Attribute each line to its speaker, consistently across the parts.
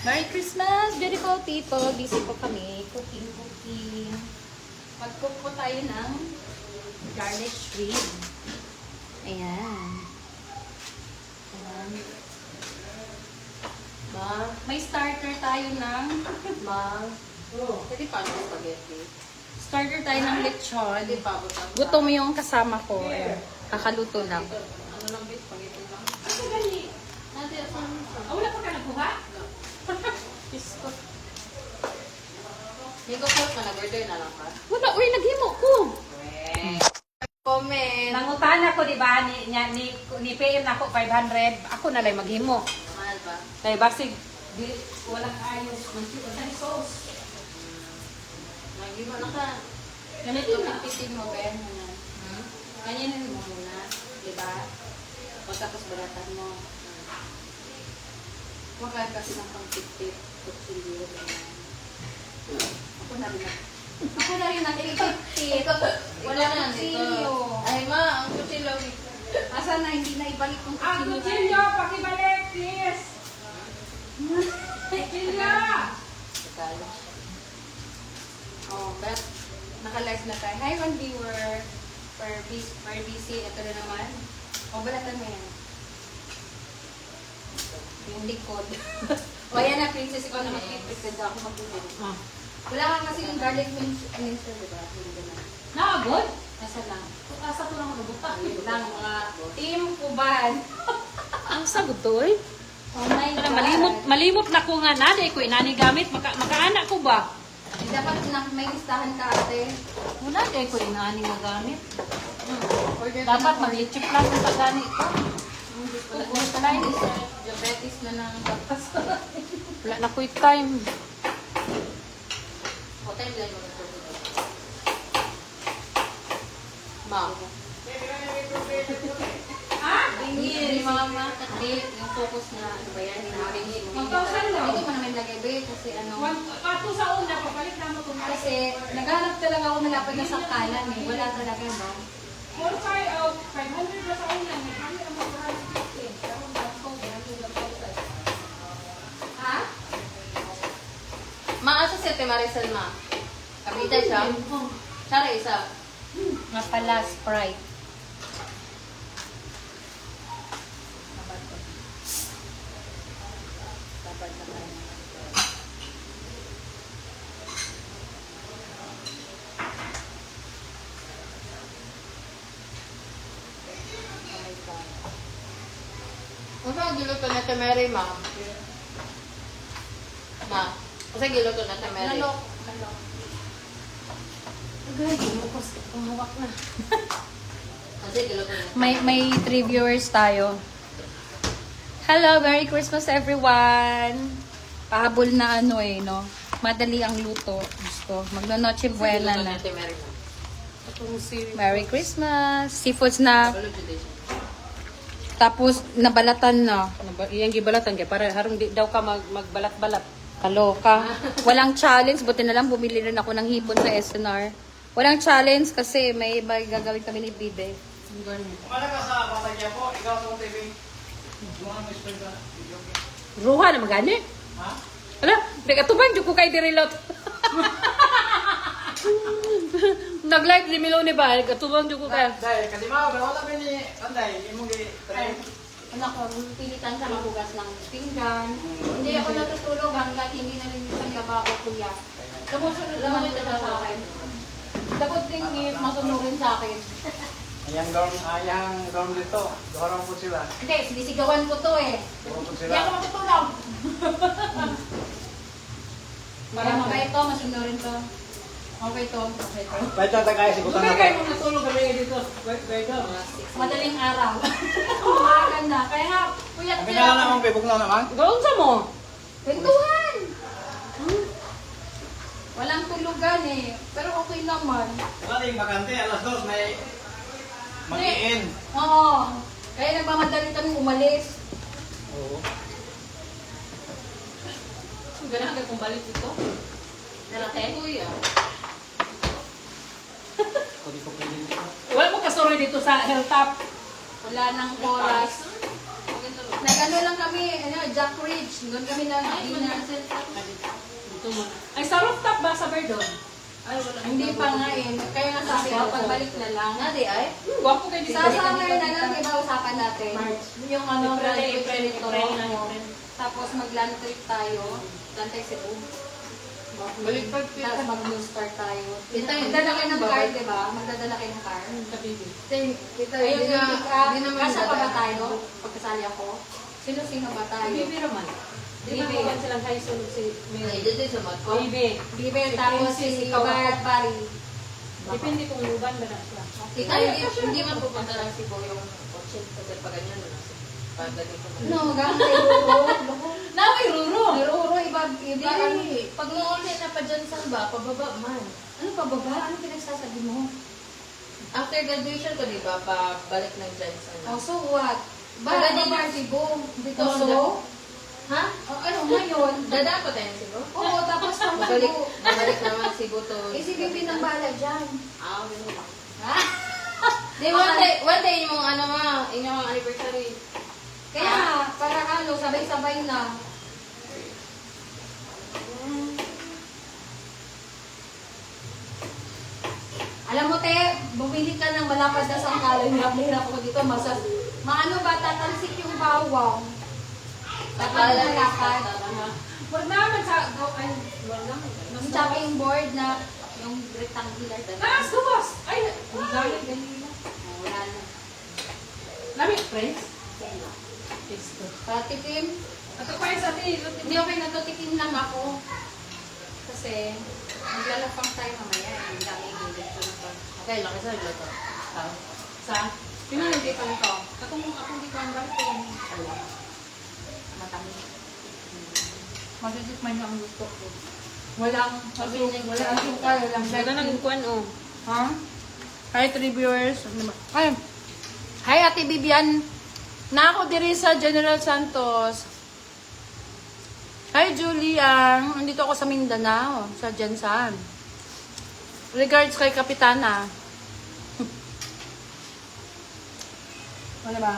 Speaker 1: Merry Christmas, beautiful people. Busy po kami. Cooking. Mag-cook po tayo ng garlic shrimp. Ayan. May starter tayo ng
Speaker 2: Pwede pa ng spaghetti.
Speaker 1: starter tayo ng lechon.
Speaker 2: Pwede pa butang.
Speaker 1: Gutom yung kasama ko. Ayan. Kakaluto lang.
Speaker 2: Ano lang ba spaghetti lang?
Speaker 3: Ako gani.
Speaker 2: Natin sa
Speaker 3: Wala pa ka nagkuha?
Speaker 1: Pisko.
Speaker 2: Hindi ko pork na nag-order na lang ka.
Speaker 1: Wala, uy, naghimo ko.
Speaker 2: Comment.
Speaker 3: Nangutan ako, di ba? Ni PM na ako 500. Ako na lang maghimo.
Speaker 2: Mahal ba?
Speaker 3: Dahil basig, walang ayos. Wala ni sauce.
Speaker 2: Nag-iba na ka.
Speaker 1: Ganito na. Pitin mo, Ben. Ganyanin mo muna. Diba? Pagkatapos balatan mo. Huwag ka kasi ng pang-tip-tip. Kutsilyo. Ako na rin na. Ako na rin nakikip-tip.
Speaker 2: Wala na dito. Ay ma, ang kutsilyo.
Speaker 1: Asa na, hindi na ibalik kong
Speaker 3: Ang kutsilyo, pakibalik, please! Kutsilyo!
Speaker 2: Kalo.
Speaker 1: Oh, but naka-live na tayo. Hi, one viewer. For BC, ito na naman. O, balatan mo yan. Yung likod. O, yan na, princess. Ikaw na mag-prepare ako mag-ulit. Wala ka kasi yung garlic mincer, diba? Hindi na.
Speaker 3: Nakagod?
Speaker 1: Nasa lang.
Speaker 3: Asa ko lang mabuta.
Speaker 1: Yun lang, mga team kuban.
Speaker 3: Ang sagot to, eh.
Speaker 1: Oh my God.
Speaker 3: Malimot na ko nga na, ko inani gamit, makaanak ko ba?
Speaker 1: Dapat may listahan ka, ate.
Speaker 3: Wala, ko inani mo gamit.
Speaker 1: Order
Speaker 3: Dapat mag-YouTube lang kung pagani ito.
Speaker 1: Diabetes na ng batas.
Speaker 3: Wala na ko time.
Speaker 2: Hotel lang mo na ito. Ma.
Speaker 1: Bingin, ni mama. Hindi, yung focus na, ano ba yan? Bingin.
Speaker 3: 1,000 lang.
Speaker 1: Hindi ko naman lagay, be, kasi ano.
Speaker 3: Pato sa una, papalik na mo kung
Speaker 1: Kasi naghanap talaga ako malapad na sakalan eh. Wala talaga, no?
Speaker 3: 4,500 out, 500 na sa una, may kami ang mga 150. Pero ang ko,
Speaker 1: Ha?
Speaker 2: Ma, asa si Ate Maricel, ma? Kabita siya? Sara isa.
Speaker 1: Nga pala, Sprite.
Speaker 2: Ano ang giluto na Ate Mary, ma? Ma, kasi giluto na Ate Mary.
Speaker 1: Nalok.
Speaker 3: Agay, lumukos. Umuwak na.
Speaker 2: Kasi giluto na.
Speaker 1: May 3 viewers tayo. Hello, Merry Christmas everyone! Pahabol na ano eh, no? Madali ang luto. Gusto. Magno-noche buena
Speaker 2: Giluto
Speaker 1: na.
Speaker 2: Ate Mary, ma.
Speaker 3: Itong series.
Speaker 1: Merry Christmas! Seafoods na.
Speaker 2: Balog dito siya.
Speaker 1: Tapos, nabalatan na.
Speaker 3: Iyang gibalatan kay para harong di daw ka magbalat-balat.
Speaker 1: Kaloka. Walang challenge. Buti na lang bumili rin ako ng hipon sa SNR. Walang challenge kasi may gagawin kami ni Bide.
Speaker 4: Kumala ka sa pamilya po, ikaw sa TV. Buwan mo spend ka.
Speaker 3: Ruha na magani.
Speaker 4: Ha?
Speaker 3: Ala, di katubang jud ko kay dirilot. Nag-live di Milo ni ba? Katubang jud ko kay.
Speaker 4: Dahil, kasi mga wala ba ni Anday, imong
Speaker 1: Ay, anak ko, pilitan sa magugas ng pinggan. Hindi ako natutulog hanggang hindi na rin isang lababo, kuya. Sumusunod naman ito sa akin. Dapat din masunurin sa akin.
Speaker 4: ayang down dito. Dorong po sila.
Speaker 1: Hindi, sinisigawan ko to eh.
Speaker 4: Dorong po
Speaker 1: Hindi
Speaker 4: sila.
Speaker 1: ako matutulog. Para mabait to, masunurin to. Okay to, okay to.
Speaker 4: Ba't yung tagay sigutan na
Speaker 3: kayo
Speaker 4: to?
Speaker 3: natulog kami dito. Wait ka.
Speaker 1: Madaling araw. Umagan na. Kaya nga, kuya,
Speaker 4: Ang pinaka na akong pibog na naman.
Speaker 3: Gawon sa mo.
Speaker 1: Kwentuhan! Walang tulugan eh. Pero okay naman.
Speaker 4: Wala yung bakante, alas 2 may mag-iin.
Speaker 1: Oo. Kaya nagmamadali kami umalis.
Speaker 4: Oo.
Speaker 3: Ganun ka kung balik dito.
Speaker 1: Narate?
Speaker 2: Kuya.
Speaker 4: Kodi ko pwede dito.
Speaker 3: Wala mo kasuri dito sa hilltop.
Speaker 1: Wala nang oras. Nag-ano lang kami, Jack Ridge. Doon kami na dinner.
Speaker 3: Ay, sa rooftop ba? Sa Verdon?
Speaker 2: Ay, wala.
Speaker 1: Hindi pa nga eh. Kaya nga sabi ko, pagbalik na lang.
Speaker 2: Nadi ay?
Speaker 3: Wapo kayo dito.
Speaker 1: Sa summer na lang, iba usapan natin.
Speaker 3: March.
Speaker 1: Yung ano,
Speaker 3: April,
Speaker 1: ito.
Speaker 3: April.
Speaker 1: Tapos mag-land trip tayo. Land trip Cebu.
Speaker 2: Baliktad
Speaker 1: Tapos mag-new start tayo.
Speaker 2: Kita yun.
Speaker 1: Magdadala kayo ng car, di ba? Magdadala kayo ng car.
Speaker 2: Kita
Speaker 1: Ayun
Speaker 2: yun
Speaker 1: nga,
Speaker 2: Hindi naman
Speaker 1: kasya pa ba
Speaker 2: dadaan.
Speaker 1: tayo? Pagkasali ako? Sino-sino ba tayo?
Speaker 3: Bibi naman. Di ba
Speaker 1: Bibi.
Speaker 3: kuwan silang high school si
Speaker 2: Ay,
Speaker 3: Mary?
Speaker 2: dito sa mat ko.
Speaker 3: Bibi.
Speaker 1: Bibe, tapos si
Speaker 3: ikaw ako.
Speaker 1: Bari.
Speaker 3: Depende kung luban ba na siya.
Speaker 1: Kita
Speaker 2: Ay,
Speaker 1: hindi.
Speaker 2: hindi man pupunta lang si Bo yung kotse. Kasi pag ganyan na nasa. Pag ganito man.
Speaker 1: No, gamit kay Ruro.
Speaker 2: Na, may ruro.
Speaker 1: Ni Ruro, iba.
Speaker 2: Hindi. Pag umuuli na pa dyan sa ba, pababa man.
Speaker 1: Ano pa baba? Ano pinagsasabi mo?
Speaker 2: After graduation ko, di ba, pabalik ng dyan sa
Speaker 1: Oh, so what?
Speaker 2: Baga
Speaker 1: Baga
Speaker 2: din
Speaker 1: din
Speaker 2: yung
Speaker 1: Cebu. Dito
Speaker 2: Oo,
Speaker 1: so?
Speaker 2: Ha?
Speaker 1: Oh, ano ngayon?
Speaker 2: Dadaan pa tayo ng Cebu?
Speaker 1: Oo, tapos pang
Speaker 2: Babalik,
Speaker 1: Cebu.
Speaker 2: babalik naman Cebu to.
Speaker 1: Eh, si Bibi nang bala dyan.
Speaker 2: Ah, ganun lang.
Speaker 1: Ha?
Speaker 2: Di, one day yung ano nga, inyong anniversary.
Speaker 1: Kaya, para ano, sabay-sabay na. Alam mo, te, bumili ka ng malapad na sangkalan. Hirap ako dito. Maano ba, tatalsik yung bawang.
Speaker 2: Akala
Speaker 1: Malapad.
Speaker 3: Wag naman sa... Ay, wag naman.
Speaker 1: Yung chopping board na, yung rectangular.
Speaker 3: Taas, duwas! Ay, ang galing, ganyan lang.
Speaker 1: Wala na.
Speaker 3: Lamig, friends?
Speaker 1: Kaya.
Speaker 3: Pisto.
Speaker 1: Patikim.
Speaker 3: Ato pa yung sabi,
Speaker 1: Hindi okay, nagtutikim lang ako. Kasi, maglalapang tayo mamaya. Ang dami gilid ko na pa.
Speaker 2: Okay, laki sa nagluto.
Speaker 3: Sa?
Speaker 1: Pinanhindi ko nito.
Speaker 3: Akong di ko ang bakit ko yan.
Speaker 1: Matamis. Matitikman niyo ang gusto ko. Walang asukal, walang betting.
Speaker 3: kuwan, oh.
Speaker 1: Ha? Hi, 3 viewers. Ay, hi, Ate Bibian. Na ako diri sa General Santos. Hi, Julian. Andito ako sa Mindanao, sa Jensan. Regards kay Kapitana. Ano ba?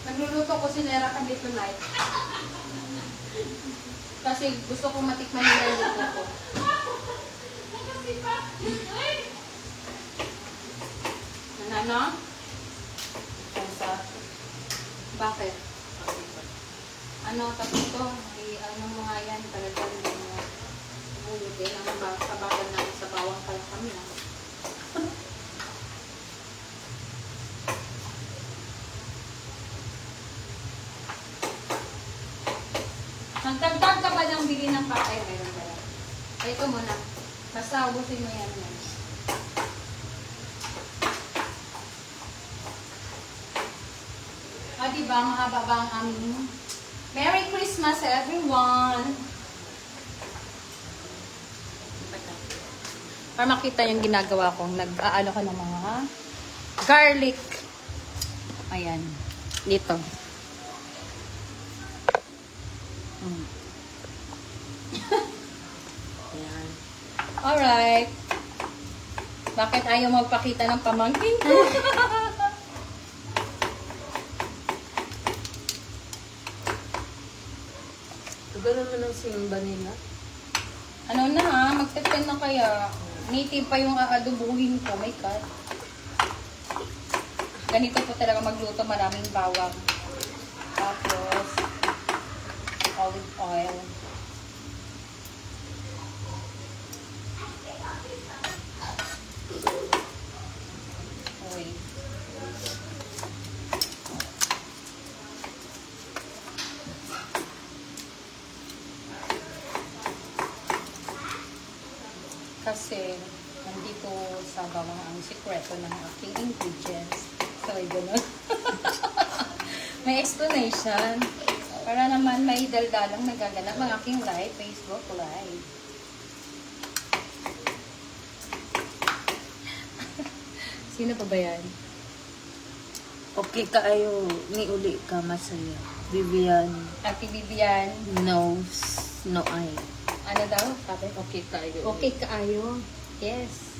Speaker 1: Nagluluto ko si Nera kami tonight. Kasi gusto ko matikman nila yung luto ko. Ano?
Speaker 2: Kansa.
Speaker 1: Bakit? Ano, tapos ito, ano mo nga yan, talagang bulutin ang sabagan namin sa bawang pala kami. Nagdagdag ka ba ng bili ng pakay? Meron ba yan? Ay, ito muna. Basta ubusin mo yan. Ah, diba? Mahaba ba ang aming? Merry Christmas, everyone! Para makita yung ginagawa ko, nag-aalo ko ng mga garlic. Ayan. Dito.
Speaker 2: Ayan.
Speaker 1: Alright. Bakit ayaw magpakita ng pamangkin ko?
Speaker 2: Tugal naman ang simba nila.
Speaker 1: Ano na ha? Magte-10 na kaya. Native pa yung aadubuhin ko. My God. Ganito po talaga magluto. Maraming bawang. Tapos, olive oil. Wait. Kasi, nandito sa bawang ang sikreto ng aking ingredients. So, gano'n. May explanation. Para naman may daldalang nagaganap ng aking live, Facebook live. Sino pa ba yan?
Speaker 5: Okay kaayo ni uli ka masaya. Vivian
Speaker 1: Ate Bibian.
Speaker 5: knows no ay.
Speaker 1: Ano daw? Sabi?
Speaker 2: Okay tayo.
Speaker 1: Okay kaayo. Yes.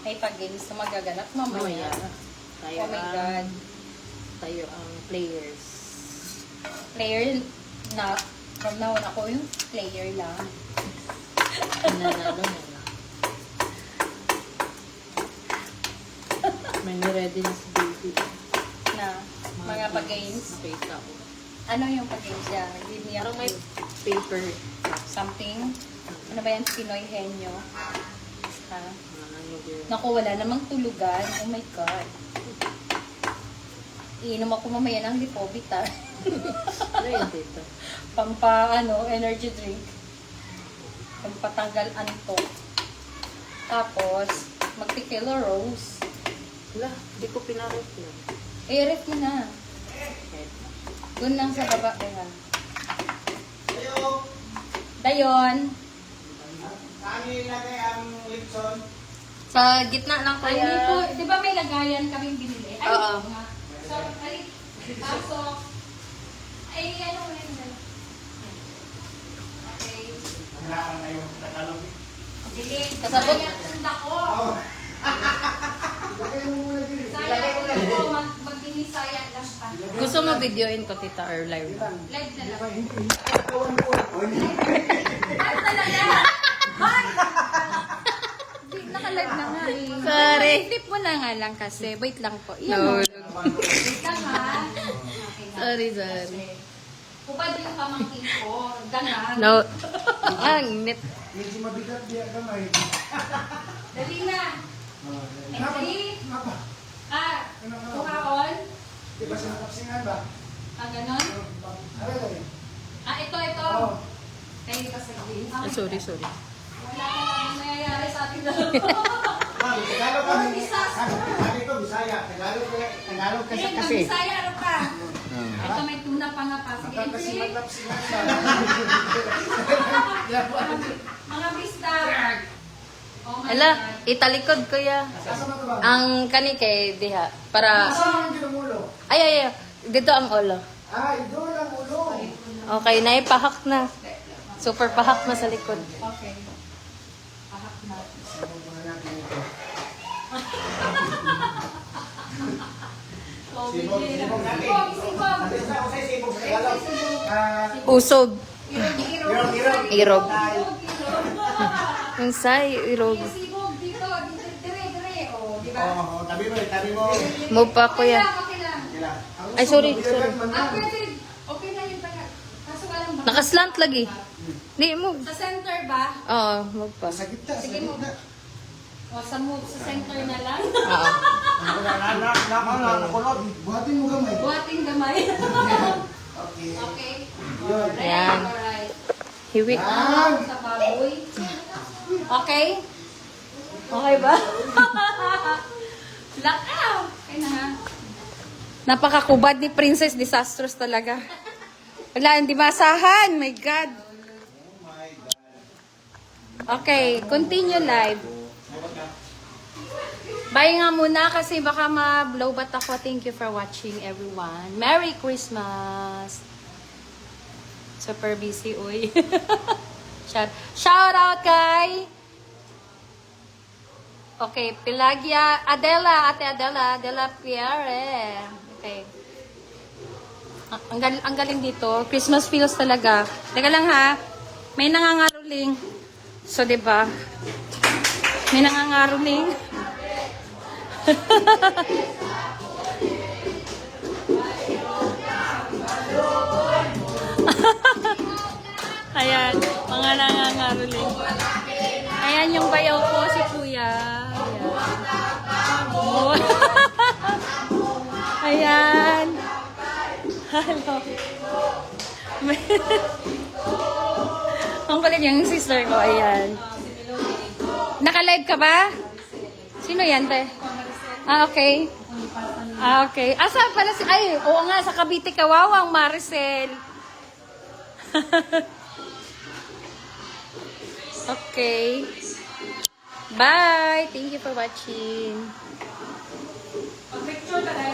Speaker 1: Ay, pag games na magaganap mamaya.
Speaker 2: Mamaya. Tayo
Speaker 1: Oh my God.
Speaker 5: tayo ang players.
Speaker 1: Player na, from now on ako yung player lang.
Speaker 5: Nanalo na lang. May ready na si baby.
Speaker 1: Na, mga pag-games.
Speaker 5: Nakita ko.
Speaker 1: Ano yung pag-games niya? Give me a
Speaker 5: Parang may
Speaker 1: clue.
Speaker 5: paper.
Speaker 1: Something. Ano ba yan? Pinoy henyo. Ha?
Speaker 5: Ano yun?
Speaker 1: Naku, wala namang tulugan. Oh my God. Iinom ako mamaya ng Lipovita.
Speaker 5: Ano yun dito?
Speaker 1: Energy drink. Pampatanggal antok. Tapos, mag-tequila rose.
Speaker 5: Wala, di ko pinarap yun.
Speaker 1: I-ref mo na. Doon lang sa baba. Diba? Dayon.
Speaker 4: Saan nilagay ang Lipson?
Speaker 2: Sa gitna lang
Speaker 1: Ay,
Speaker 2: kaya.
Speaker 1: dito. Di ba may lagayan kaming binili? Ay,
Speaker 2: Oo.
Speaker 1: nga. So, ay, so, ay, ano mo rin dyan? Okay.
Speaker 4: Kailangan na yung Tagalog.
Speaker 1: Dilig.
Speaker 2: Kasabot.
Speaker 1: Sayang tunda ko.
Speaker 4: Lagay mo muna din.
Speaker 1: Sayang tunda ko. Magbinisayang lang pa.
Speaker 2: Gusto mo videoin ko, tita, or live?
Speaker 1: Live na lang.
Speaker 4: Hindi.
Speaker 1: Ay, talaga! Ay! Di, naka-live na nga eh.
Speaker 2: Sorry.
Speaker 1: Tip mo na nga lang kasi. Wait lang po. Iyan
Speaker 2: No.
Speaker 1: mo. Wait lang ha. Okay na.
Speaker 2: Sorry.
Speaker 1: Upad yung pamangkin ko. Gangan.
Speaker 2: No. Ang init.
Speaker 4: Medyo mabigat diya gamay.
Speaker 1: Dali na. Ready? Kuhaon.
Speaker 4: Diba sa nakapsingan ba?
Speaker 1: Ganon. Ito.
Speaker 4: Oo.
Speaker 1: Kaya hindi pa sabihin.
Speaker 2: Sorry.
Speaker 1: Wala ka lang mayayari sa ating dalawa.
Speaker 4: Ma'am, Tagalog kami.
Speaker 1: Isa.
Speaker 4: Sabi ko, Bisaya. Tagalog kasi
Speaker 1: Eh,
Speaker 4: kasi.
Speaker 1: Bisaya, ano pa? Ito may tuna pa nga pa. Sige,
Speaker 4: Kasi
Speaker 1: entry.
Speaker 4: magkapsingan
Speaker 1: Mga bista. Oh my
Speaker 2: Ala,
Speaker 1: God.
Speaker 2: italikod ko ya.
Speaker 4: Asa mo ito ba?
Speaker 2: Ang kani kay diha. Para,
Speaker 4: Asa ang ginumulo?
Speaker 2: ay. Dito ang ulo.
Speaker 4: Idol ang ulo.
Speaker 2: Okay, naipahak na. Super pahak na sa likod.
Speaker 1: Okay. Pahak na. Oh,
Speaker 4: Sibog,
Speaker 1: bigyan.
Speaker 4: sibog natin.
Speaker 1: Sibog.
Speaker 4: Ano sa usay sibog sa Tagalog?
Speaker 2: Usog.
Speaker 1: Irog.
Speaker 2: Irog.
Speaker 1: Irog.
Speaker 2: Unsay irog.
Speaker 1: Sibog dito. Dire. Oh, di ba?
Speaker 4: Oo, tabi mo.
Speaker 2: Mo pa ko ya.
Speaker 1: Okay lang.
Speaker 4: Kila.
Speaker 2: Ay, sorry.
Speaker 1: Ah, pwede. Okay na yung taga. Kaso walang baka.
Speaker 2: Nakaslant lagi. Di mo.
Speaker 1: Sa center ba?
Speaker 2: Oo, mo pa.
Speaker 4: Sa gitna, sa
Speaker 1: Sige mo.
Speaker 4: gitna.
Speaker 1: O, sa move, sa center na lang.
Speaker 2: Oo.
Speaker 4: Nakulot. Buhatin mo gamay.
Speaker 1: Buhating gamay.
Speaker 4: Okay.
Speaker 1: Okay.
Speaker 4: Yun.
Speaker 2: Yan.
Speaker 1: Alright.
Speaker 2: Hiwik.
Speaker 4: Yan.
Speaker 1: Sa baboy. Okay? Okay ba? Lakaw! Okay na nga.
Speaker 2: Napakakubad ni Princess Disastrous talaga. Wala, hindi masahan. My God. Okay, continue live. Bye nga muna kasi baka ma-blow bat ako. Thank you for watching, everyone. Merry Christmas! Super busy, uy. Shout out kay... Okay, Pelagia, Ate Adela Pierre. Okay. Ang galing dito. Christmas feels talaga. Teka lang ha. May nangangaruling. So, 'di ba? May nangangaruling. Ayan, mga nangangaruling. Ayan yung bayaw ko, si Kuya. Ayan. Oh. Ayan. Hello. Ang kulit yung sister ko, ayan. Naka-live ka ba? Sino yan, te? Okay. Okay. Asa pala si... Ay, oo nga, sa Cavite, Kawawang, Maricel. Okay. Bye. Thank you for watching.
Speaker 1: Picture ka